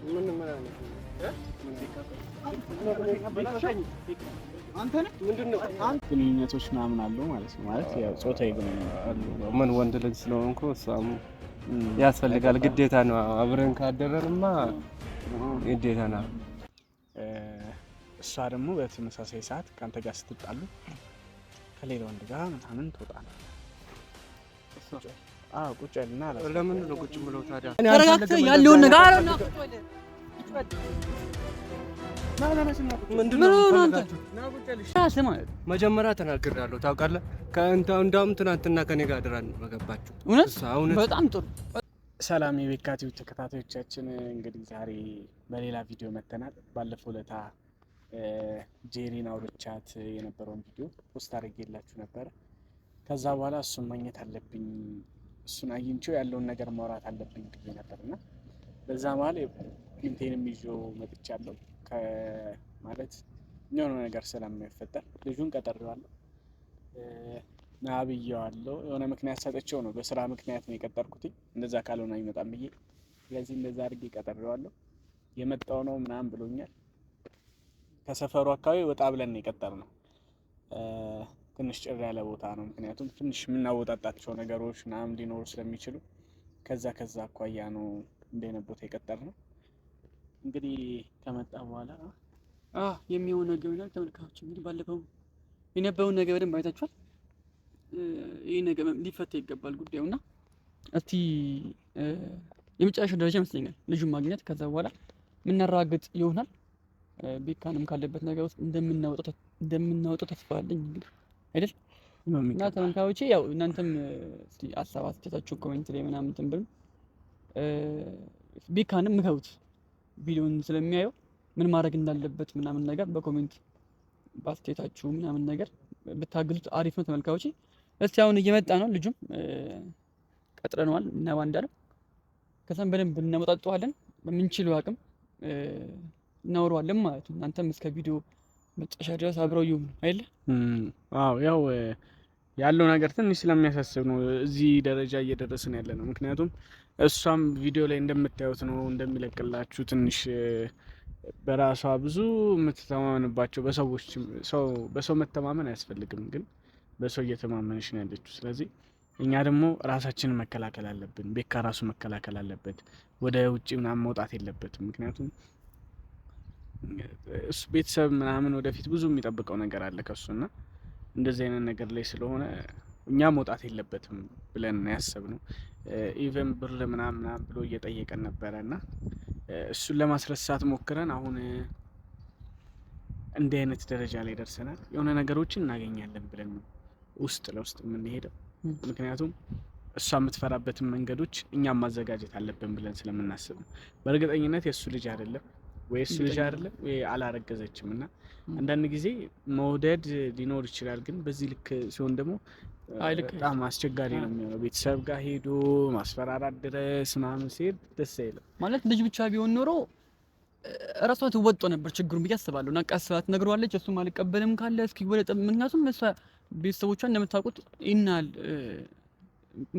ምን ማለት ነው? ግንኙነቶች ምናምን አሉ ማለት ነው። ማለት ያው ጾታዊ ግንኙነት ምን ወንድ ልጅ ስለሆንኩ እሷም ያስፈልጋል ግዴታ ነው። አብረን ካደረንማ ግዴታ ነው። እሷ ደግሞ በተመሳሳይ ሰዓት ካንተ ጋር ስትጣሉ ከሌላ ወንድ ጋር ምናምን ትወጣለህ። ቁጭ ያልና ለምን ነው ቁጭ ብለው ታዲያ? ተረጋግተህ ያለውን ነገር አረና መጀመሪያ ተናግሬያለሁ ታውቃለህ። እንደውም ትናንትና ከኔ ጋር አድራ መገባችሁ። በጣም ጥሩ። ሰላም የቤካቲው ተከታታዮቻችን፣ እንግዲህ ዛሬ በሌላ ቪዲዮ መተናል። ባለፈው ለታ ጄሪን አውርቻት የነበረውን ቪዲዮ ፖስት አድርጌላችሁ ነበረ። ከዛ በኋላ እሱን ማግኘት አለብኝ፣ እሱን አግኝቼው ያለውን ነገር ማውራት አለብኝ ብዬ ነበርና በዛ መሀል ፒንቴንም ይዤው መጥቻለሁ። ማለት የሆነ ነገር ስለማይፈጠር ልጁን ቀጠሬዋለሁ ና ብዬዋለሁ። የሆነ ምክንያት ሰጥቼው ነው፣ በስራ ምክንያት ነው የቀጠርኩት። እንደዛ ካልሆነ አይመጣም ብዬ ስለዚህ እንደዛ አድርጌ ቀጠሬዋለሁ። የመጣው ነው ምናምን ብሎኛል። ከሰፈሩ አካባቢ ወጣ ብለን የቀጠርነው ትንሽ ጭር ያለ ቦታ ነው። ምክንያቱም ትንሽ የምናወጣጣቸው ነገሮች ምናምን ሊኖሩ ስለሚችሉ ከዛ አኳያ ነው እንደነ ቦታ የቀጠርነው። እንግዲህ ከመጣ በኋላ የሚሆን ነገር ይላል። ተመልካቾች እንግዲህ ባለፈው የነበረውን ነገር በደንብ አይታችኋል። ይሄ ነገር ሊፈታ ይገባል ጉዳዩና እስቲ የመጨረሻው ደረጃ ይመስለኛል ልጁን ማግኘት። ከዛ በኋላ የምናራግጥ ይሆናል። ቤካንም ካለበት ነገር ውስጥ እንደምናወጣው ተስፋ አለኝ እንግዲህ አይደል? እና ተመልካቾቼ ያው እናንተም እስቲ ሀሳብ አስተያየታችሁን ኮሜንት ላይ ምናምን ትንብሩ። ቤካንም ምከሩት፣ ቪዲዮን ስለሚያየው ምን ማድረግ እንዳለበት ምናምን ነገር በኮሜንት ባስተያየታችሁ ምናምን ነገር ብታግዙት አሪፍ ነው ተመልካቾቼ። እስቲ አሁን እየመጣ ነው ልጁም ቀጥረነዋል እና ባንዳለም ከዛም በደንብ እናመጣጣዋለን፣ በምንችለው አቅም እናወራዋለን ማለት ነው። እናንተም እስከ ቪዲዮ መጨረሻ ድረስ አብረው ይሁኑ አይደል? ያው ያለው ነገር ትንሽ ስለሚያሳስብ ነው እዚህ ደረጃ እየደረስን ያለ ነው። ምክንያቱም እሷም ቪዲዮ ላይ እንደምታዩት ነው እንደሚለቅላችሁ ትንሽ በራሷ ብዙ የምትተማመንባቸው በሰው መተማመን አያስፈልግም፣ ግን በሰው እየተማመነች ነው ያለችው። ስለዚህ እኛ ደግሞ ራሳችንን መከላከል አለብን። ቤካ ራሱ መከላከል አለበት፣ ወደ ውጭ ምናምን መውጣት የለበትም። ምክንያቱም እሱ ቤተሰብ ምናምን ወደፊት ብዙ የሚጠብቀው ነገር አለ ከሱና እንደዚህ አይነት ነገር ላይ ስለሆነ እኛ መውጣት የለበትም ብለን ያሰብነው። ኢቨን ብር ምናምን ብሎ እየጠየቀን ነበረና እሱን ለማስረሳት ሞክረን አሁን እንዲህ አይነት ደረጃ ላይ ደርሰናል። የሆነ ነገሮችን እናገኛለን ብለን ነው ውስጥ ለውስጥ የምንሄደው። ምክንያቱም እሷ የምትፈራበትን መንገዶች እኛም ማዘጋጀት አለብን ብለን ስለምናስብ ነው። በእርግጠኝነት የእሱ ልጅ አይደለም ወይ እሱ ልጅ አይደለም ወይ አላረገዘችም። እና አንዳንድ ጊዜ መውደድ ሊኖር ይችላል፣ ግን በዚህ ልክ ሲሆን ደግሞ በጣም አስቸጋሪ ነው የሚሆነው። ቤተሰብ ጋር ሄዶ ማስፈራራት ድረስ ምናምን ሲሄድ ደስ አይልም። ማለት ልጅ ብቻ ቢሆን ኖሮ እራሷ ትወጣ ነበር ችግሩን ብዬ አስባለሁ። እና ቀስ ብላ ትነግረዋለች፣ እሱም አልቀበልም ካለ እስኪ ወደ ምክንያቱም እሷ ቤተሰቦቿ እንደምታውቁት ይናል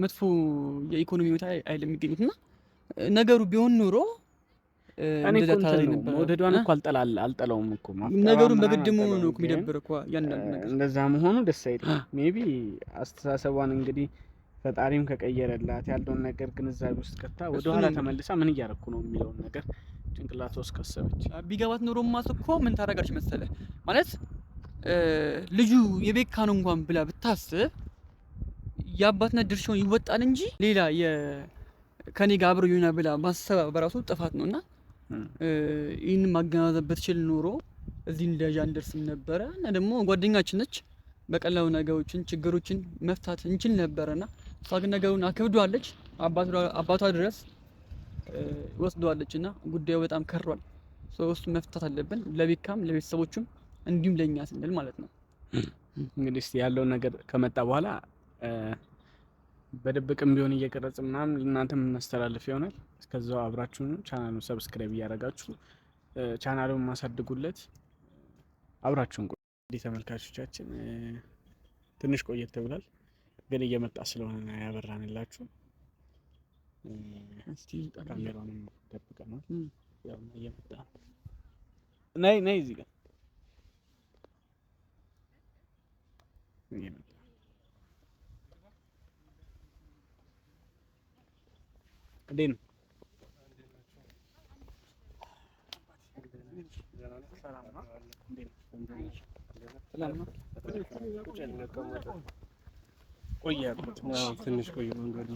መጥፎ የኢኮኖሚ ሁኔታ አይደለም የሚገኙት። እና ነገሩ ቢሆን ኖሮ እንደዛ ታዲያ ነበር። ወደዷን እኮ አልጠላውም እኮ ነገሩን በግድሙ ነው እኮ የሚደብር እኮ ያንዳንዱ ነገር እንደዛ መሆኑ ደስ አይልም። ሜቢ አስተሳሰቧን እንግዲህ ፈጣሪም ከቀየረላት ያለውን ነገር ግንዛቤ ውስጥ ከታ ወደ ኋላ ተመልሳ ምን እያደረኩ ነው የሚለውን ነገር ጭንቅላቷ ውስጥ ከሰበች ቢገባት ኖሮ ማስኮ ምን ታደርጋለች መሰለ ማለት ልጁ የቤካ ነው እንኳን ብላ ብታስብ የአባትነት ድርሻውን ይወጣል እንጂ ሌላ ከኔ ጋር አብሮ ይሆና ብላ ማሰብ በራሱ ጥፋት ነውና ይህን ማገናዘብ ብትችል ኖሮ እዚህ ደረጃ እንደርስም ነበረ። እና ደግሞ ጓደኛችን ነች፣ በቀላሉ ነገሮችን ችግሮችን መፍታት እንችል ነበረና እሷ ግን ነገሩን አክብዷለች፣ አባቷ ድረስ ወስዷለች እና ጉዳዩ በጣም ከሯል። እሱ መፍታት አለብን፣ ለቤካም ለቤተሰቦቹም እንዲሁም ለኛ ስንል ማለት ነው። እንግዲህ እስቲ ያለውን ነገር ከመጣ በኋላ በደብቅም ቢሆን እየቀረጽ ምናምን እናንተም እናስተላልፍ ይሆናል። እስከዛው አብራችሁን ቻናሉን ሰብስክራይብ እያደረጋችሁ ቻናሉን ማሳድጉለት። አብራችሁን ቆዩ። ተመልካቾቻችን ትንሽ ቆየት ብሏል፣ ግን እየመጣ ስለሆነ ያበራንላችሁ። እስቲ ካሜራውንም ደብቀናል። ያው እየመጣ ነይ እዚህ ጋር እየመጣ እንዴት ነው? ቆየሁት ትንሽ ቆየ መንገዱ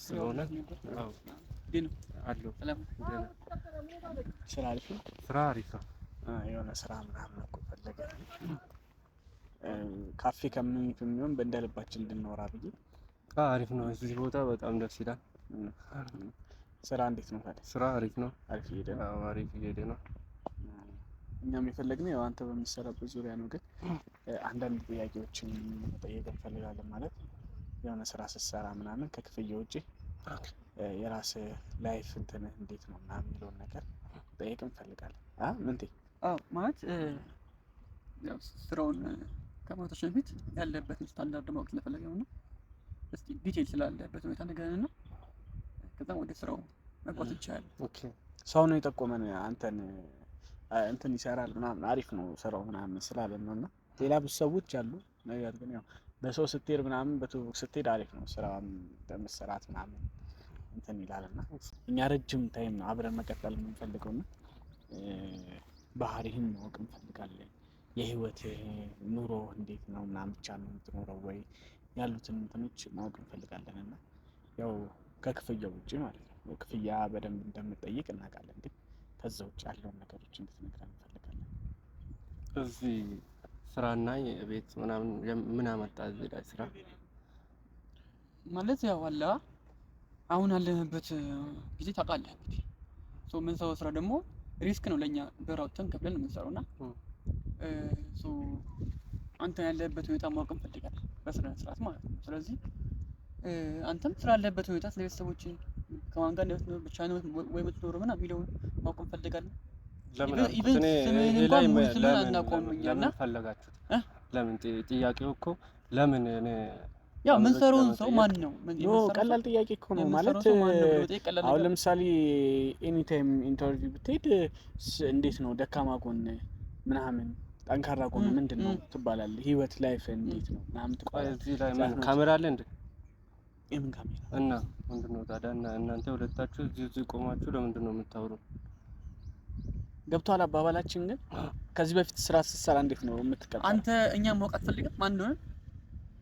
ስለሆነ አለው። ስራ አሪፍ ነው። ስራ አሪፍ ነው። የሆነ ስራ ምናምን እኮ ፈለገ ካፌ ከሚሆን እንደ ልባችን እንድንኖራ ብዬ። አሪፍ ነው እዚህ ቦታ በጣም ደስ ይላል። ስራ እንዴት ነው ታዲያ? ስራ አሪፍ ነው። አሪፍ እየሄደ ነው። አዎ አሪፍ እየሄደ ነው። እኛም የፈለግነው ያው አንተ በሚሰራበት ዙሪያ ነው፣ ግን አንዳንድ ጥያቄዎችን መጠየቅ እንፈልጋለን። ማለት የሆነ ስራ ስትሰራ ምናምን ከክፍያ ውጪ የራስ ላይፍ እንትን እንዴት ነው ምናምን የሚለውን ነገር ጠየቅ እንፈልጋለን። ምንቴ ማለት ያው ስራውን ከማለታችን በፊት ያለበትን ስታንዳርድ ማወቅ ስለፈለግን ነው። እስቲ ዲቴል ስላለበት ሁኔታ ነገርና ከዛም ወደ ስራው መግባት እንችላለን። ኦኬ። ሰው ነው የጠቆመን አንተን እንትን ይሰራል ምናምን አሪፍ ነው ስራው ምናምን ስላለን ነው። እና ሌላ ብዙ ሰዎች አሉ፣ ነገር ግን ያው በሰው ስትሄድ ምናምን በትውውቅ ስትሄድ አሪፍ ነው ስራውን በመሰራት ምናምን እንትን ይላልና እኛ ረጅም ታይም ነው አብረን መቀጠል የምንፈልገው እና ባህሪህን ማወቅ እንፈልጋለን። የህይወት ኑሮ እንዴት ነው ምናምን ብቻ ነው የምትኖረው ወይ ያሉትን እንትኖች ማወቅ እንፈልጋለን። እና ያው ከክፍያው ውጪ ማለት ነው ክፍያ በደንብ እንደምጠይቅ እናውቃለን፣ ግን ከዛ ውጭ ያለውን ነገሮች እንድትነግረን እንፈልጋለን። እዚህ ስራና የቤት ምናምን ምን አመጣ እዚህ ላይ ስራ ማለት ያው አለ አሁን ያለንበት ጊዜ ታውቃለህ እንግዲህ የምንሰራው ስራ ደግሞ ሪስክ ነው ለኛ ብር አውጥተን ከፍለን የምንሰራው እና አንተ ያለበት ሁኔታ ማወቅ እንፈልጋለን በስነ ስርዓት ማለት ነው። ስለዚህ አንተም ስላለበት ሁኔታ ስለ ቤተሰቦች ከማን ጋር ነው ብቻ ነው ወይ የምትኖረው ምናምን የሚለውን ማወቅ እንፈልጋለን። ለምን ፈለጋችሁት? ለምን ጥያቄው እኮ ለምን እኔ ያው የምንሰራውን ሰው ማን ነው? ቀላል ጥያቄ እኮ ነው ማለት አሁን ለምሳሌ ኤኒ ታይም ኢንተርቪው ብትሄድ እንዴት ነው ደካማ ጎን ምናምን ጠንካራ ጎን ምንድን ነው ትባላለህ። ህይወት ላይፍ እንዴት ነው ምናምን ትባላለህ። እዚህ ላይ ምን ካሜራ አለ እንዴ? የምን ካሜራ እና ምንድን ነው ታዲያ? እናንተ ሁለታችሁ እዚህ ቆማችሁ ለምንድን ነው የምታወሩ? ገብቷል አባባላችን። ግን ከዚህ በፊት ስራ ስትሰራ እንዴት ነው የምትቀበለው? አንተ እኛ ማወቅ አትፈልግም? ማን ነው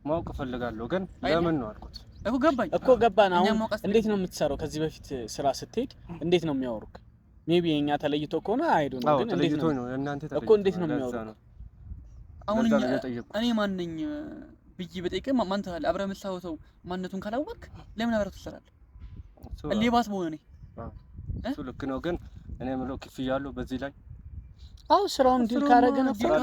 ማወቅ እፈልጋለሁ፣ ግን ለምን ነው አልኩት እኮ ገባኝ እኮ ገባን። አሁን እንዴት ነው የምትሰራው? ከዚህ በፊት ስራ ስትሄድ እንዴት ነው የሚያወሩክ? ሜቢ የኛ ተለይቶ ከሆነ አይዶ ነው፣ ግን እንዴት ነው እናንተ ተለይቶ እኮ እንዴት ነው የሚያወሩክ? አሁን እኔ ማን ነኝ ብዬ በጠይቀህ ማን ታለ አብረህ የምትሰራው ሰው ማንነቱን ካላወቅክ ለምን አብረህ ትሰራለህ? ሌባስ በሆነ እኔ እሱ ልክ ነው፣ ግን እኔ የምለው ክፍያ አለው በዚህ ላይ። አዎ ስራውን ዲል ካረገን ክፍያ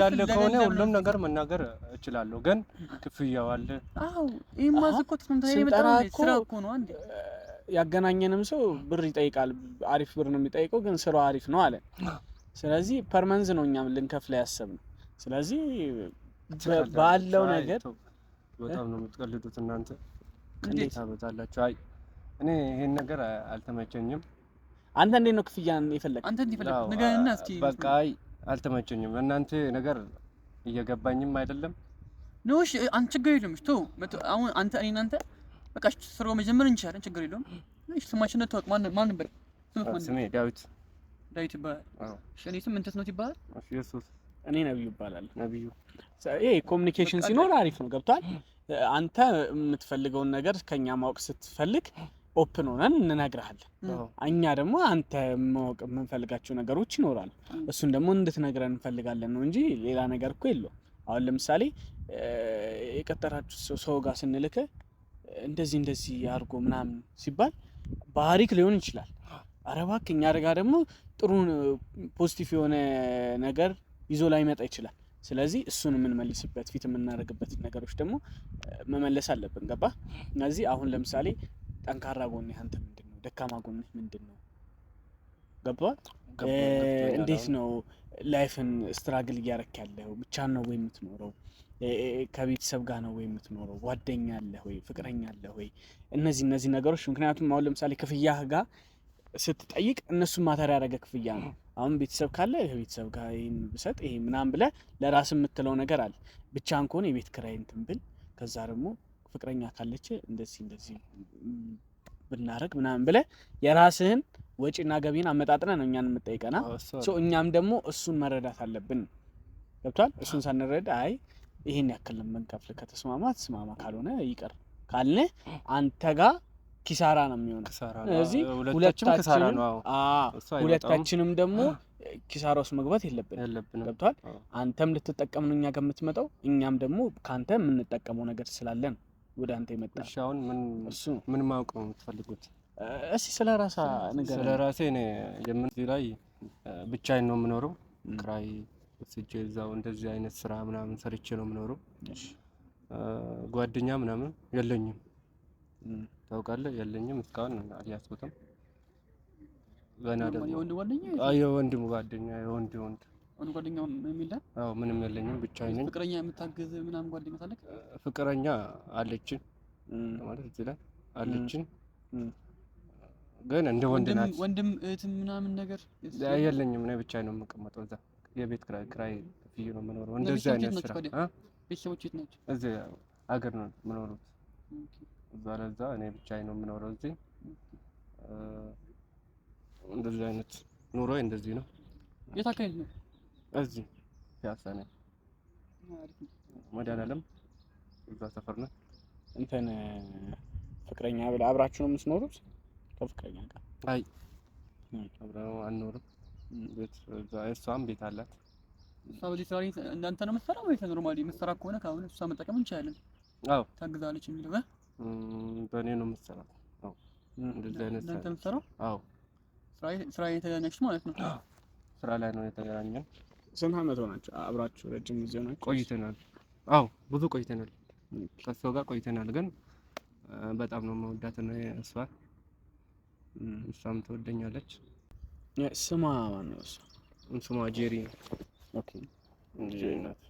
አለ ከሆነ ሁሉም ነገር መናገር እችላለሁ፣ ግን ክፍያው አለ። አዎ ይሄማ እኮ ተስማምተን የመጣው ስራ እኮ ነው። አንዴ ያገናኘንም ሰው ብር ይጠይቃል፣ አሪፍ ብር ነው የሚጠይቀው፣ ግን ስራው አሪፍ ነው አለ። ስለዚህ ፐርመንዝ ነው እኛም ልንከፍል ያሰብነው። ስለዚህ ባለው ነገር በጣም ነው የምትቀልዱት እናንተ። እንዴት ታበዛላችሁ? አይ እኔ ይሄን ነገር አልተመቸኝም። አንተ እንዴት ነው ክፍያን የፈለግህ? አንተ እንዴት ፈለግህ? ንገረንና እስኪ። በቃ አይ አልተመቸኝም። እናንተ ነገር እየገባኝም አይደለም። ኖሽ አንተ ችግር የለውም። እሺ አሁን አንተ እኔ እናንተ በቃ ስራው መጀመር እንችላለን። ችግር የለውም። እሺ ስማችን ተዋቅ። ማን ነበር? ስሜ ዳዊት ይባላል። እሺ እኔ ስም እንትን ነው ይባላል። እሺ ኢየሱስ። እኔ ነብዩ ይባላል። ነብዩ። ይሄ ኮሙኒኬሽን ሲኖር አሪፍ ነው። ገብቷል? አንተ የምትፈልገውን ነገር ከኛ ማወቅ ስትፈልግ ኦፕን ሆነን እንነግርሃለን። እኛ ደግሞ አንተ ማወቅ የምንፈልጋቸው ነገሮች ይኖራሉ። እሱን ደግሞ እንድትነግረን እንፈልጋለን ነው እንጂ ሌላ ነገር እኮ የለውም። አሁን ለምሳሌ የቀጠራችሁ ሰው ጋር ስንልክ እንደዚህ አድርጎ ምናምን ሲባል ባህሪክ ሊሆን ይችላል። ኧረ እባክህ እኛ ጋር ደግሞ ጥሩ ፖዚቲቭ የሆነ ነገር ይዞ ላይመጣ ይችላል። ስለዚህ እሱን የምንመልስበት ፊት የምናደርግበት ነገሮች ደግሞ መመለስ አለብን። ገባ? ስለዚህ አሁን ለምሳሌ ጠንካራ ጎንህ አንተ ምንድነው? ደካማ ጎንህ ምንድነው? ገባህ? እንዴት ነው ላይፍን ስትራግል እያረክ ያለው? ብቻህን ነው ወይ የምትኖረው? ከቤተሰብ ጋር ነው ወይ የምትኖረው? ጓደኛ አለ ወይ? ፍቅረኛ አለ ወይ? እነዚህ ነገሮች ምክንያቱም አሁን ለምሳሌ ክፍያህ ጋር ስትጠይቅ እነሱን ማተር ያደረገ ክፍያ ነው። አሁን ቤተሰብ ካለ ከቤተሰብ ጋር ይሄን ብሰጥ ይሄ ምናምን ብለህ ለራስ የምትለው ነገር አለ። ብቻህን ከሆነ የቤት ኪራይ እንትን ብል፣ ከዛ ደግሞ ፍቅረኛ ካለች እንደዚህ ብናረግ ምናምን ብለህ የራስህን ወጪና ገቢን አመጣጥነህ ነው እኛን የምጠይቀና። እኛም ደግሞ እሱን መረዳት አለብን። ገብቷል? እሱን ሳንረዳ አይ ይሄን ያክል መንከፍል ከተስማማ ተስማማ፣ ካልሆነ ይቀር ካልን አንተ ጋር ኪሳራ ነው የሚሆነው። ስለዚህ ሁለታችንም ደግሞ ኪሳራ ውስጥ መግባት የለብንም። ገብቷል? አንተም ልትጠቀም ነው እኛ ጋር የምትመጣው፣ እኛም ደግሞ ካንተ የምንጠቀመው ነገር ስላለ ነው ወደ አንተ የመጣ። እሺ አሁን ምን ማወቅ ነው የምትፈልጉት? እስኪ ስለ ራስህ ነገር። ስለ ራሴ እኔ እዚህ ላይ ብቻዬን ነው የምኖረው። ክራይ ወስጄ እዛው እንደዚህ አይነት ስራ ምናምን ሰርቼ ነው የምኖረው። ጓደኛ ምናምን የለኝም። ታውቃለህ? የለኝም፣ እስካሁን አልያዝኩትም። ገና ደግሞ የወንድ ጓደኛ የሚል አዎ፣ ምንም የለኝም፣ ብቻዬን ነኝ። ፍቅረኛ የምታግዝ ምናምን ጓደኛ ታለክ? ፍቅረኛ አለችን ማለት እዚህ ላይ አለችን፣ ግን እንደ ወንድ ናት። ወንድም እህትም ምናምን ነገር የለኝም። እኔ ብቻዬን ነው የምቀመጠው እዛ። የቤት ክራይ ከፍዬ ነው የምኖረው። እንደዚህ አይነት ስራ ቤተሰቦች የት ናቸው? እዚህ ሀገር ነው የምኖሩት። እዛ ለዛ እኔ ብቻዬን ነው የምኖረው እዚህ። እንደዚህ አይነት ኑሮ እንደዚህ ነው። የት አካባቢ ነው? እዚህ ፒያሳ ነኝ። መድኃኒዓለም እዛ ሰፈር ነው። እንትን ፍቅረኛ ብለህ አብራችሁ ነው የምትኖሩት? ከፍቅረኛ ጋር? አይ አብረን አንኖርም። ቤት እዛ እሷም ቤት አላት። እሷ በዚህ ስራ እንዳንተ ነው የምትሰራው ወይስ ኖርማሊ የምትሰራ ከሆነ ካሁን እሷ መጠቀም እንችላለን? አዎ ታግዛለች የሚለው በእኔ ነው የምትሰራው። አዎ እንደዚህ አይነት እንዳንተ የምትሰራው? አዎ ስራ የተገናኛችሁ ማለት ነው? ስራ ላይ ነው የተገናኘን። ስንት ዓመት ሆናችሁ አብራችሁ? ረጅም ጊዜ ሆናችሁ? ቆይተናል። አዎ ብዙ ቆይተናል። ከሷ ጋር ቆይተናል። ግን በጣም ነው የምወዳት ነው እሷ። እሷም ትወደኛለች። ስሟ ማን ነው? ስሟ ጄሪ ነው። ኦኬ ጄሪ ናት።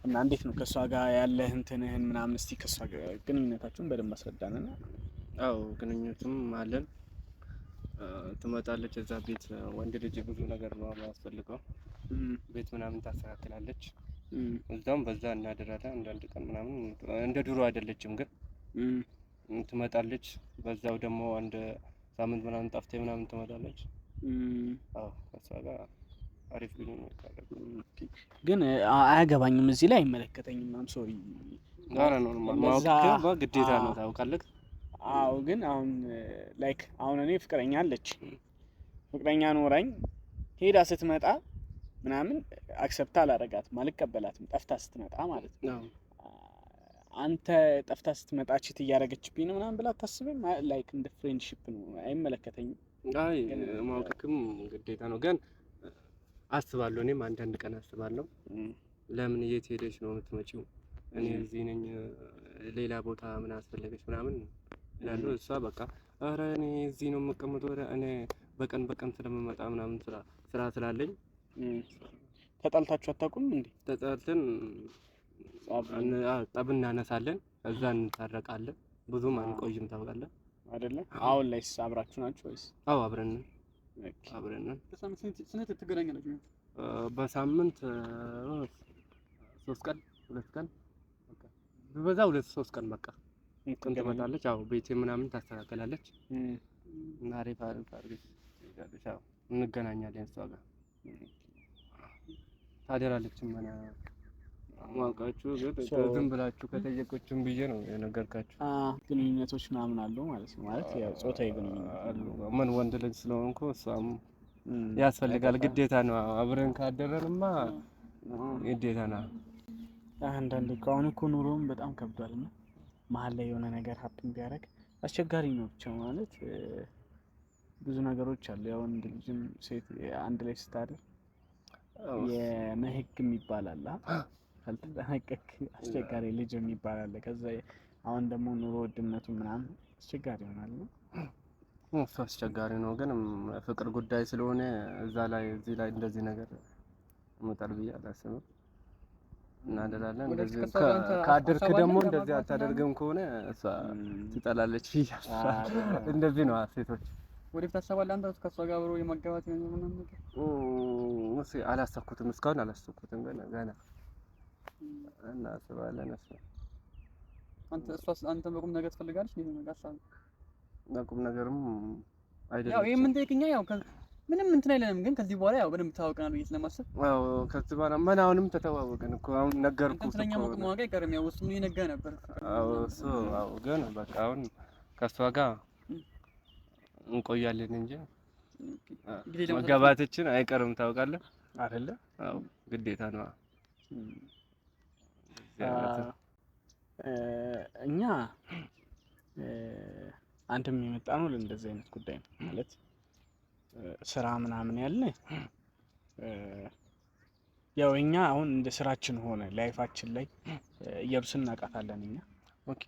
እና እንዴት ነው ከሷ ጋር ያለህ እንትንህን ምናምን? እስቲ ከሷ ጋር ግንኙነታችሁን በደንብ አስረዳንና። አዎ ግንኙነትም አለን። ትመጣለች እዛ ቤት። ወንድ ልጅ ብዙ ነገር ነው የሚያስፈልገው። ቤት ምናምን ታስተካክላለች። እዛም በዛ እናደራለን። አንዳንድ ቀን ምናምን እንደ ድሮ አይደለችም፣ ግን ትመጣለች። በዛው ደግሞ አንድ ሳምንት ምናምን ጠፍቴ ምናምን ትመጣለች። አዎ ከሷ ጋር አሪፍ ግንኙነት አለ። ግን አያገባኝም፣ እዚህ ላይ አይመለከተኝም። አም ሶሪ። አረ ኖርማል ማውቃት ግዴታ ነው ታውቃለህ። አዎ ግን አሁን ላይክ አሁን እኔ ፍቅረኛ አለች፣ ፍቅረኛ ኖረኝ ሄዳ ስትመጣ ምናምን አክሰፕት አላረጋትም፣ አልቀበላትም። ጠፍታ ስትመጣ ማለት ነው። አንተ ጠፍታ ስትመጣ ቺት እያደረገችብኝ ነው ምናምን ብላ አታስብም? ላይክ እንደ ፍሬንድሺፕ ነው፣ አይመለከተኝም። አይ ማውቅክም ግዴታ ነው፣ ግን አስባለሁ። እኔም አንዳንድ ቀን አስባለሁ፣ ለምን የት ሄደሽ ነው የምትመጪው? እኔ እዚህ ነኝ፣ ሌላ ቦታ ምን አስፈለገች ምናምን እላለሁ። እሷ በቃ ኧረ እኔ እዚህ ነው የምቀመጠው፣ እኔ በቀን ስለምመጣ ምናምን ስራ ስላለኝ። ተጣልታችሁ አታውቁም እንዴ? ተጣልተን ጠብ እናነሳለን፣ እዛ እንታረቃለን። ብዙም አንቆይም ታውቃለህ አይደለ? አሁን ላይስ አብራችሁ ናችሁ ወይስ? አዎ አብረን ነን። ስንት ትገናኛላችሁ? በሳምንት 3 ቀን 2 ቀን በዛ 2-3 ቀን በቃ ትመጣለች። አዎ ቤቴ ምናምን ታስተካክላለች እና አሪፍ አድርገሽ እንገናኛለን። እሷ ጋር ታደራለች። ምን ማውቃችሁ ዝም ብላችሁ ከጠየቆችም ብዬ ነው የነገርካችሁ። ግንኙነቶች ምናምን አሉ ማለት ነው። ማለት ያው ጾታዊ ግንኙነት አሉ። ምን ወንድ ልጅ ስለሆንኩ እሷም ያስፈልጋል፣ ግዴታ ነው። አብረን ካደረንማ ግዴታ ነው። አንዳንዴ አሁን እኮ ኑሮም በጣም ከብዷል እና መሀል ላይ የሆነ ነገር ሀፕን ቢያደርግ አስቸጋሪ ነው። ብቻ ማለት ብዙ ነገሮች አሉ። ያው ወንድ ልጅም ሴት አንድ ላይ ስታደር የመህግ ይባላል። ካልተጠነቀቅ አስቸጋሪ ልጅ ይባላል። ከዛ አሁን ደግሞ ኑሮ ውድነቱ ምናምን አስቸጋሪ ይሆናል ነው። እሱ አስቸጋሪ ነው፣ ግን ፍቅር ጉዳይ ስለሆነ እዚህ ላይ እንደዚህ ነገር መጣል ብዬ አላስብም። እናደራለን። እንደዚህ ካደርክ ደግሞ እንደዚህ አታደርግም ከሆነ እሷ ትጠላለች። እንደዚህ ነው ሴቶች። ወዴት ታስባለህ አንተ ከሷ ጋር አብሮ የመጋባት ምናምን ነገር? አላሰብኩትም፣ እስካሁን አላሰብኩትም። ገና እናስባለን። አንተ በቁም ነገር ትፈልጋለች ነው ነገር ሀሳብ? በቁም ነገርም አይደለም። ያው ይሄን ምን ጠይቅኛ ያው ምንም እንትን አይለንም፣ ግን ከዚህ በኋላ ያው በደንብ ታውቀናል ብዬ ስለማስብ አዎ፣ ከዚህ በኋላ ምን አሁንም ተተዋወቅን እኮ አሁን ነገርኩህ እኮ ስለኛ ማወቅ አይቀርም። ያው እሱም እየነገረ ነበር። አዎ እሱ አዎ፣ ግን በቃ አሁን ከሷ ጋር እንቆያለን እንጂ መጋባታችን አይቀርም። ታውቃለህ አይደለ? አዎ ግዴታ ነው። እኛ አንተም የመጣ ነው ለእንደዚህ አይነት ጉዳይ ነው ማለት ስራ ምናምን ያለ ያው እኛ አሁን እንደ ስራችን ሆነ ላይፋችን ላይ ኢየሩስን እናውቃታለን እኛ። ኦኬ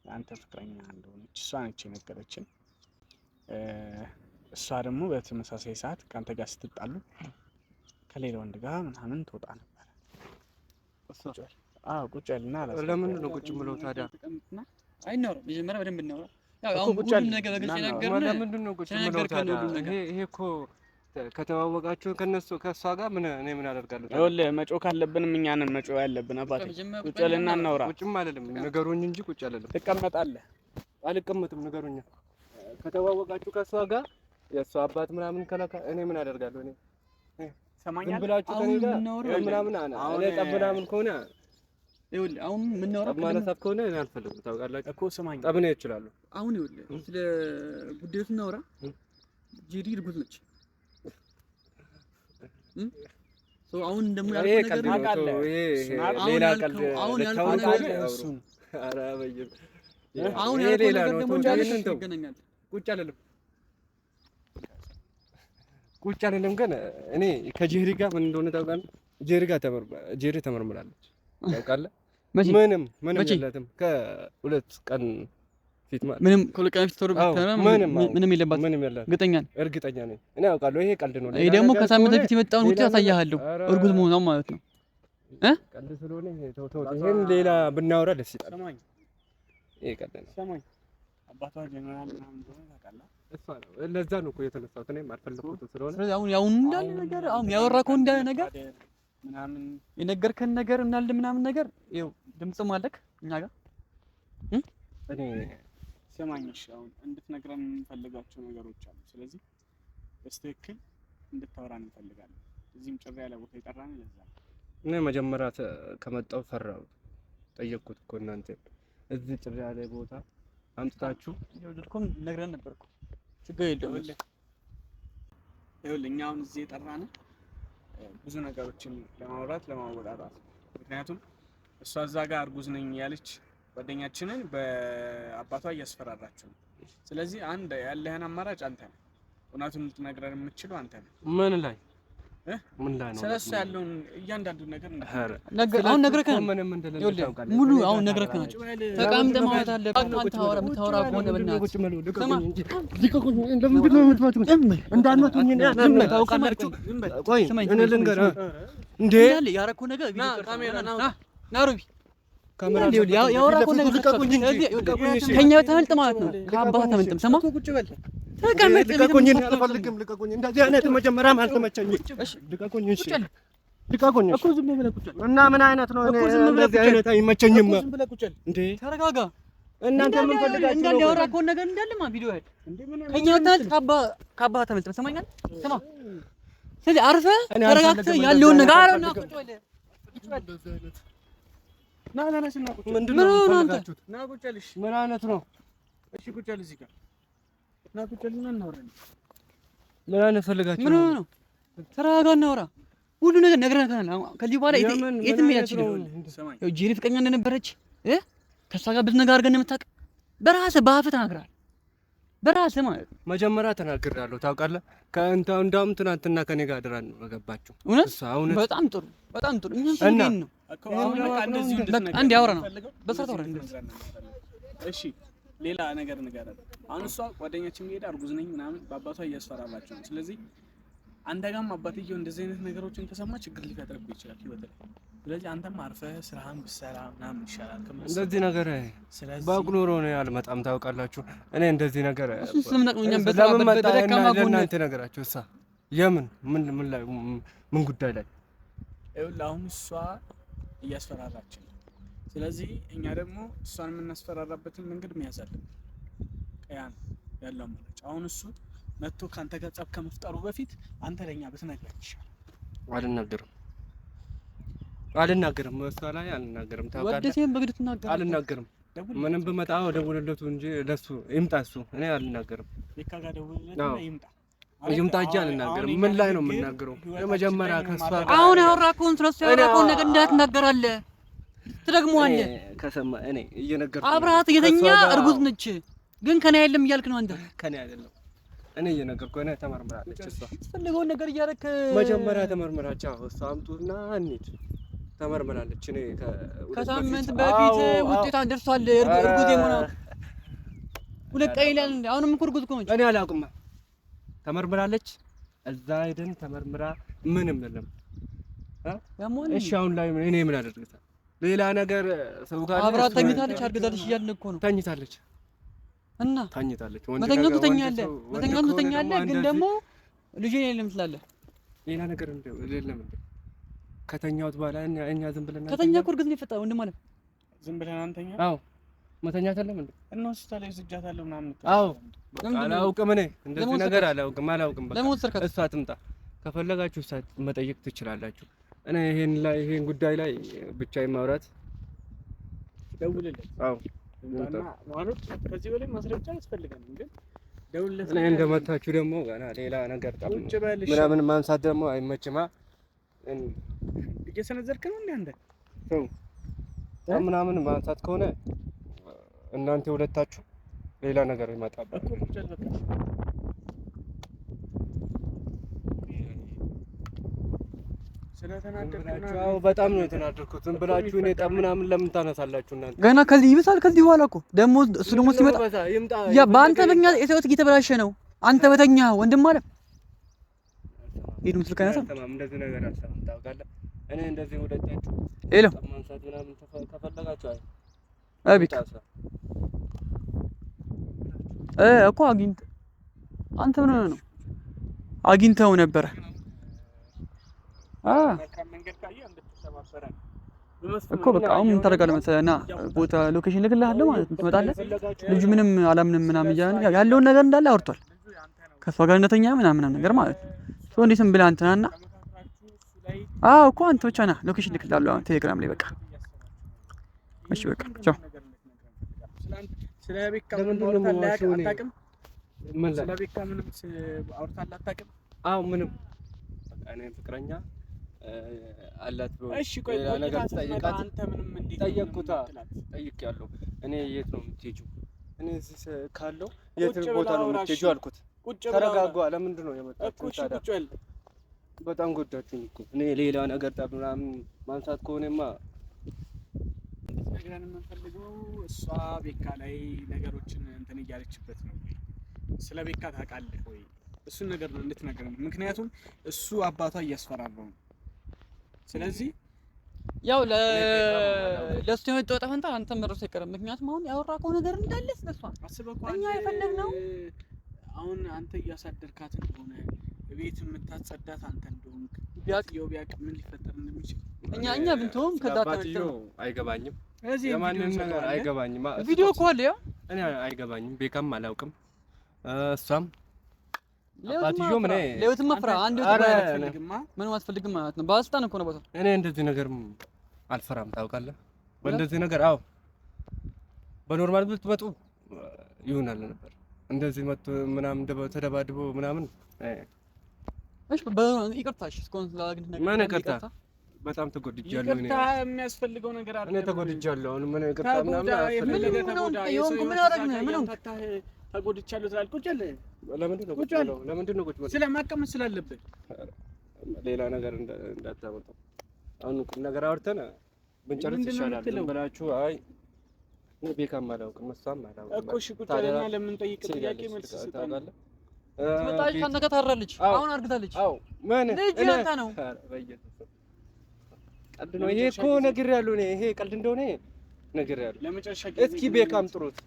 አንተ ፍቅረኛ እንደሆነች እሷ ነች የነገረችን። እሷ ደግሞ በተመሳሳይ ሰዓት ካንተ ጋር ስትጣሉ ከሌላ ወንድ ጋር ምናምን ትወጣ ነበር። ቁጭ ያልና ለምን ነው ቁጭ ብለው ታዲያ? አይኖርም መጀመሪያ በደንብ እናውራ። ያው አሁን ሁሉም ነገር በግልጽ ነገርኩህ። ለምንድን ነው ቁጭ ብለው ታዲያ? ይሄ እኮ ከተዋወቃችሁ ከእሷ ጋር ምን አደርጋለሁ? ይኸውልህ መጮህ ካለብንም እኛ ነን መጮህ ያለብን። አባቴ ቁጭ ያልና እናውራ። ቁጭም አይደለም ንገሩኝ እንጂ ቁጭ አይደለም። ትቀመጣለህ? አልቀመጥም። ንገሩኝ። ከተዋወቃችሁ ከእሷ ጋር የእሷ አባት ምናምን ከላካ እኔ ምን አደርጋለሁ? ሰማኛለህ? ዝም ብላችሁ ከእኔ ጋር ምናምን እኔ ጠብ ምናምን ከሆነ ይኸውልህ አሁን የምናወራው ማለሳት ከሆነ እኔ አልፈልግም። ታውቃላችሁ እኮ ስማኝ፣ ጠብ ነው ይችላል። አሁን ይኸውልህ ስለ ጉዳዩ ስናወራ ጄሪ እርጉዝ ነች። አሁን ደግሞ ያልኩህ ነገር አውቃለሁ። ሌላ ቀልድ አሁን ያልኩህ ነገር እሱን ኧረ በይም አሁን ያልኩህ ነገር ደግሞ እንዳለሽ ይገናኛል። ቁጭ አይደለም ግን እኔ ከጄሪ ጋር ምን እንደሆነ ታውቃለህ? ጄሪ ተመርምራለች። ታውቃለህ? ምንም የላትም። ከሁለት ቀን ፊት ማለት ምንም ከሁለት ቀን ፊት ተወር ምንም የለባትም። እርግጠኛ ነኝ። እኔ አውቃለሁ። ይሄ ቀልድ ነው። ይሄ ደግሞ ከሳምንት በፊት የመጣውን ውጤት አሳያለሁ። እርጉዝ መሆኗን ማለት ነው። ቀልድ ስለሆነ ይሄን ሌላ ብናወራ ደስ ይላል። ሰማኝ፣ ይሄ ቀልድ ነው። ሰማኝ። አባቷ ጀነራል ምናምን እንደሆነ ታውቃለህ? እሷ ነው። ለዛ ነው እኮ የተነሳሁት። እኔም አልፈለኩትም ስለሆነ ስለዚህ አሁን እንዳለ ነገር አሁን ያወራከው እንዳለ ነገር ምናምን የነገርከን ነገር እናል ምናምን ነገር ይኸው ድምጽም አለክ እኛ ጋር እኔ ሰማኝሽ። አሁን እንድትነግረን የምንፈልጋቸው ነገሮች አሉ። ስለዚህ በስትክክል እንድታወራን እንፈልጋለን። እዚህም ጭራ ያለ ቦታ ይጠራን ለዛ እኔ መጀመሪያ ከመጣው ፈራው ጠየቅኩት እኮ እናንተ እዚህ ጭራ ያለ ቦታ አምጥታችሁ ይኸውልህም ነግረን ነበርኩ። ችግር የለውም። ይኸውልህ እኛ አሁን እዚህ የጠራን ብዙ ነገሮችን ለማውራት ለማወጣጣት፣ ምክንያቱም እሷ እዛ ጋር እርጉዝ ነኝ ያለች ጓደኛችንን በአባቷ እያስፈራራችሁ ነው። ስለዚህ አንድ ያለህን አማራጭ አንተ ነህ። እውነቱን ልትነግረን የምትችለው አንተ ነህ። ምን ላይ ነው? ስለሱ ያለውን እያንዳንዱ ነገር አሁን ነግረከናል። ሙሉ አሁን ነግረከናል። ተቃምጠህ ማለት አለብህ። አንተ የምታወራ ከሆነ በእናትህ ያደረኩህ ነገር ያወራከው ነገር ከእኛ ተመልጥ ማለት ነው። ከአባህ ተመልጥም ሰማ ተቀመጥ። ልቀቁኝ፣ አልፈልግም። ልቀቁኝ። እንደዚህ አይነት መጀመሪያም አልተመቸኝም። እሺ ልቀቁኝ። እሺ ልቀቁኝ እኮ ዝም ብለህ ቁጭ እና ምን አይነት ነው? እንደዚህ አይነት አይመቸኝም። ዝም ብለህ ቁጭ እንዴ! ተረጋጋ። እናንተ ምን ፈልጋችሁ እንዳለ ያወራከው ነገር እንዳለማ ቪዲዮ አይደል? ከእኛ ተመልጥ ከአባህ ተመልጥም ሰማኛል። ስማ ስለዚህ አርፈህ ተረጋግተህ ያለውን ነገር አረና ቁጭ በል። ና ምንድን ነው የምትፈልጋችሁት? ና ቁጭ በል። እሺ ምን አይነት ነው? እሺ ቁጭ በል እዚህ ጋር ና ቁጭ በልና እናወራለን። ምን አይነት ፈልጋችሁ ነው? ተረጋጋ፣ እናውራ። ሁሉ ነገር ነግረናል። ከዚህ በኋላ የትም ሄድ አትችልም። ያው ጄሪ ፍቅረኛ እንደነበረች ከእሷ ጋር ብዙ ነገር አድርገን እንደምታውቅ በራስህ በአፍህ ተናግረሃል። በራስህ ማለት ነው። መጀመሪያ ተናግሬያለሁ ታውቃለህ። እንዳውም ትናንትና ከኔ ጋር አድራ ነው ገባችሁ። እውነት በጣም ጥሩ በጣም ጥሩ። እኛ ነው አንድ ያወራ ነው በሰዓት አወራ። እሺ ሌላ ነገር ንገረን። አሁን እሷ ጓደኛችን ሄዳ እርጉዝ ነኝ ምናምን በአባቷ እያስፈራራቸው ነው። ስለዚህ አንተ ጋርም አባትየው እንደዚህ አይነት ነገሮችን ከሰማ ችግር ሊፈጥርብህ ይችላል ህይወት ላይ። ስለዚህ አንተም አርፈህ ስራህን ብትሰራ ምናምን ይሻላል ከመሰለኝ። እንደዚህ ነገር ባቁኖሮ ነው ያልመጣም ታውቃላችሁ። እኔ እንደዚህ ነገር ስለምናቅምኛም በደካማ ጎን እናንተ ነገራችሁ እሳ የምን ምን ጉዳይ ላይ ይኸውልህ አሁን እሷ እያስፈራራችን ነው። ስለዚህ እኛ ደግሞ እሷን የምናስፈራራበትን መንገድ መያዝ አለብን። ቀያን ያለው ማለት አሁን እሱ መጥቶ ካንተ ጋር ጸብ ከመፍጠሩ በፊት አንተ ለኛ ብትነግረን ይሻላል። አልናገርም እሷ ላይ አልናገርም። ታውቃለህ ወደሴም በግድ ትናገራለህ። አልናገርም ምንም ብመጣው ደውልለቱ እንጂ ለሱ ይምጣ እሱ እኔ አልናገርም። ቤካ ጋር ደውልለትና ይምጣ እንጂ አልናገርም። ምን ላይ ነው የምናገረው? የመጀመሪያ ከሷ ጋር አሁን ያወራከውን ስለሱ ያወራከውን ነገር እንዳትናገራለህ ትደግመዋለህ። ከሰማ እኔ እየነገርኩ አብራት የተኛ እርጉዝ ነች ግን ከኔ አይደለም እያልክ ነው አንተ። ከኔ አይደለም እኔ እየነገርኩ እኔ ተመርምራለች እሷ። ትፈልገውን ነገር እያደረክ መጀመሪያ ተመርምራች። እሷ አምጡና እንሂድ ተመርምራለች። እኔ ከሳምንት በፊት ውጤቷን ደርሷል። እርጉዝ የሆነ ሁለት ቀን ይላል። አሁንም እኮ እርጉዝ እኮ ነች። እኔ አላውቅም። ተመርምራለች። እዛ ሄደን ተመርምራ ምንም የለም። እሺ አሁን ላይ እኔ ምን አደርግታ? ሌላ ነገር ሰው ጋር አብራት ተኝታለች። አርግዛለች እያልን እኮ ነው። ተኝታለች እና ተኝታለች። መተኛቱ ትተኛለህ፣ ግን ደግሞ ልጅ የለም ትላለህ። ሌላ ነገር የለም። ከተኛሁት በኋላ እኛ ዝም ብለን ከተኛ እኮ እርግዝ ነው የፈጠረው ወንድም ማለት ዝም ብለን አንተኛ። አዎ መተኛት አይደለም እንዴ? እና ሆስፒታል ላይ ዝጃታለሁ ምናምን። አዎ አላውቅም። እኔ እንደዚህ ነገር አላውቅም። በቃ እሷ ትምጣ። ከፈለጋችሁ እሷ መጠየቅ ትችላላችሁ። እኔ ይሄን ጉዳይ ላይ ብቻዬን ማውራት ደውልልኝ። አዎ ማለት ከዚህ በላይ ማስረጃ ያስፈልጋል። ግን ደውልልኝ። እኔ እንደመታችሁ ደግሞ ገና ሌላ ነገር ምናምን ማንሳት ደግሞ አይመችማ። እየሰነዘርክ ነው እንዴ አንተ? ምናምን ማንሳት ከሆነ እናንተ ሁለታችሁ ሌላ ነገር ይመጣል እኮ። ስለተናደድኩ በጣም ነው የተናደድኩት። ዝም ብላችሁ እኔ ጠብ ምናምን ለምን ታነሳላችሁ እናንተ? ገና ከዚህ ይብሳል። ከዚህ በኋላ እኮ ደግሞ እሱ ደግሞ ሲመጣ ያ በአንተ በእኛ የሰውት እየተበላሸ ነው። አንተ በተኛ ወንድም ማለት ሄዱ ምስል ከነሳ እንደዚህ ነገር አልሰማም። ታውቃለህ እኔ እንደዚህ ሁለታችሁ ሄሎ ማንሳት ምናምን ከፈለጋችሁ አቤት እኮ አግኝተህ አንተ ምን ሆነህ ነው? አግኝተኸው ነበረ? እኮ በቃ አሁን ምን ታደርጋለህ መሰለህ? እና ቦታ ሎኬሽን ልክልሃለሁ ማለት ነው። ትመጣለህ። ልጁ ምንም አላምንም ምናምን እያለ ያለውን ነገር እንዳለ አውርቷል ከእሷ ጋር እንደተኛ ምናምን ነገር ማለት ነው። ሶ እንዴትም ብለህ አንተና አዎ እኮ አንተ ብቻ ና ሎኬሽን ልክልሃለሁ አሁን ቴሌግራም ላይ በቃ እሺ በቃ ቻው። ስለ ቤካ ምንም አታውቅም? ስለ ቤካ ምንም አውርታለህ አታውቅም? አዎ ምንም በቃ እኔ ፍቅረኛ አላት ብሎ እሺ ቆይ ነገር ጠይቃት። አንተ ምንም እንዴት ጠየቅኩታ? ጠይቄያለሁ። እኔ የት ነው የምትሄጂው? እኔ እዚህ ካለው የት ቦታ ነው የምትሄጂው አልኩት። ተረጋጋ። ለምንድን ነው የመጣችው ታዲያ? በጣም ጎዳችሁኝ እኮ። እኔ ሌላ ነገር ጠብ ምናምን ማንሳት ከሆነማ ነገርን የምንፈልገው እሷ ቤካ ላይ ነገሮችን እንትን እያለችበት ነው። ስለ ቤካ ታውቃለህ ወይ? እሱን ነገር ነው እንድትነግረን። ምክንያቱም እሱ አባቷ እያስፈራራው ነው። ስለዚህ ያው ለሱ የመጣው ጠፈንታ አንተ መረስ አይቀርም። ምክንያቱም አሁን ያወራከው ነገር እንዳለ ስለሷ እኛ የፈለግነው አሁን አንተ እያሳደርካት እንደሆነ ቤት የምታጸዳት አንተ እንደሆንክ ቢያቅ ምን ሊፈጠር እንደሚችል እኛ ብንተውም ከዳታው አይገባኝም። የማንንም ነገር አይገባኝም። ቪዲዮ እኮ አለ። ያው እኔ አይገባኝም። ቤካም አላውቅም። እሷም አባትዮ ምን ለውትም መፍራ አንድ ምን አትፈልግም ማለት ነው። ባስጣን እኮ ነው ቦታ። እኔ እንደዚህ ነገር አልፈራም ታውቃለህ። በእንደዚህ ነገር አዎ በኖርማል ብትመጡ ይሆናል ነበር። እንደዚህ መጥቶ ምናምን ተደባድቦ ምናምን እሺ ይቅርታሽ እስኮን ስላግኝ ነገር ምን ይቅርታ? በጣም ተጎድጃለሁ። እኔ ይቅርታ የሚያስፈልገው ነገር አይደለም። እኔ ተጎድጃለሁ። ምን ይቅርታ ምናምን ተጎድቻለሁ ስላልኩ ቁጭ አለ። ለምንድን ነው ቁጭ ብለህ ስለማቀም ስላለብህ ሌላ ነገር እንዳታመጣ። አሁን ቁም ነገር አውርተን ብንጨርስ ይሻላል። ዝም ብላችሁ አይ ቤካም አላውቅም እሷም አላውቅም እኮ እሺ ቁጭ አለና ለምን ጠይቅ ጥያቄ መልስ ትሰጣለህ? ትመጣለች ካንተ ጋር ታራለች። አሁን አርግታለች። አዎ ማን ልጅ ያንተ ነው። ቀልድ ነው ይሄ እኮ ነግሬያለሁ እኔ ይሄ ቀልድ እንደሆነ ነግሬያለሁ። ለመጨረሻ ጊዜ እስኪ ቤካም ጥሩት።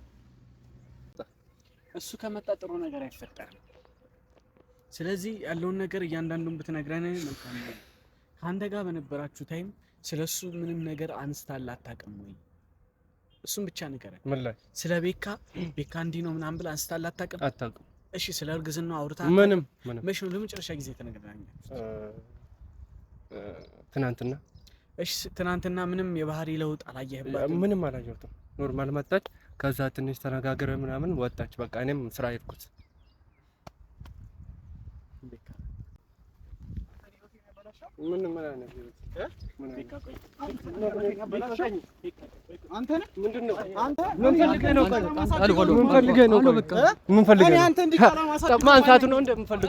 እሱ ከመጣ ጥሩ ነገር አይፈጠርም። ስለዚህ ያለውን ነገር እያንዳንዱን ብትነግረን መልካም ነው። ከአንተ ጋር በነበራችሁ ታይም ስለሱ ምንም ነገር አንስታል አታውቅም ወይ? እሱን ብቻ ንገረን። ምን ላይ ስለ ቤካ እንዲህ ነው ምናምን ብላ አንስታል አታውቅም? አታውቅም። እሺ ስለ እርግዝናው አውርታ ምንም መቼ ነው ለመጨረሻ ጊዜ ተነግረናል? ትናንትና። እሺ ትናንትና ምንም የባህሪ ለውጥ አላየህባትም? ምንም አላየሁትም። ኖርማል መጣች። ከዛ ትንሽ ተነጋግረ ምናምን ወጣች። በቃ እኔም ስራ ሄድኩት። ምንም ማለት ነው አንተ ነህ ምንድነው? አንተ ምን ፈልገህ ነው? ምን ፈልገህ ነው? ምን ፈልገህ ነው? ማንሳቱ ነው እንደምፈልግ